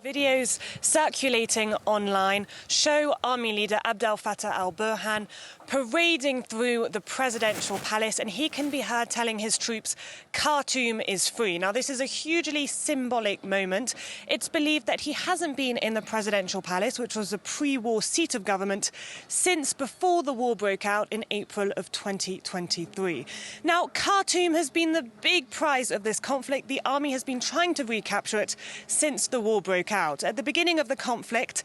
Videos circulating online show army leader Abdel Fattah al-Burhan parading through the presidential palace, and he can be heard telling his troops Khartoum is free. Now, this is a hugely symbolic moment. It's believed that he hasn't been in the presidential palace, which was a pre-war seat of government, since before the war broke out in April of 2023. Now, Khartoum has been the big prize of this conflict. The army has been trying to recapture it since the war broke out. At the beginning of the conflict,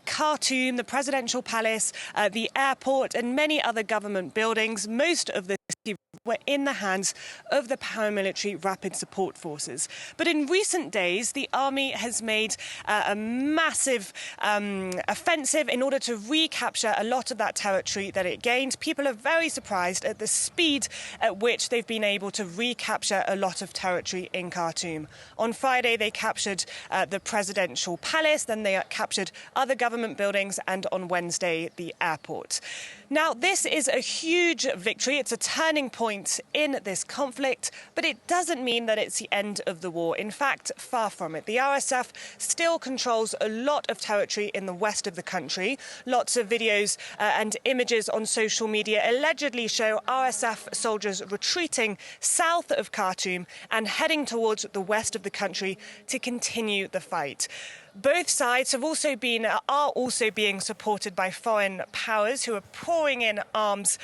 Khartoum, the presidential palace, the airport and many other government buildings, most of the city were in the hands of the paramilitary rapid support forces. But in recent days, the army has made a massive offensive in order to recapture a lot of that territory that it gained. People are very surprised at the speed at which they've been able to recapture a lot of territory in Khartoum. On Friday, they captured the presidential palace, then they captured other government buildings, and on Wednesday, the airport. Now, this is a huge victory. It's a turning point in this conflict, but it doesn't mean that it's the end of the war. In fact, far from it. The RSF still controls a lot of territory in the west of the country. Lots of videos and images on social media allegedly show RSF soldiers retreating south of Khartoum and heading towards the west of the country to continue the fight. Both sides are also being supported by foreign powers who are pouring in arms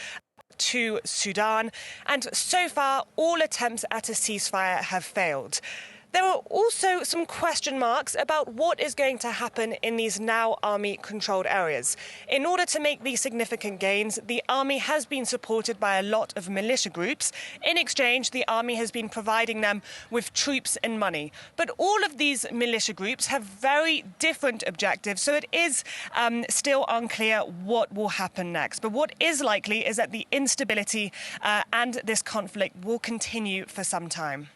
to Sudan, and so far all attempts at a ceasefire have failed. There are also some question marks about what is going to happen in these now army-controlled areas. In order to make these significant gains, the army has been supported by a lot of militia groups. In exchange, the army has been providing them with troops and money. But all of these militia groups have very different objectives, so it is still unclear what will happen next. But what is likely is that the instability and this conflict will continue for some time.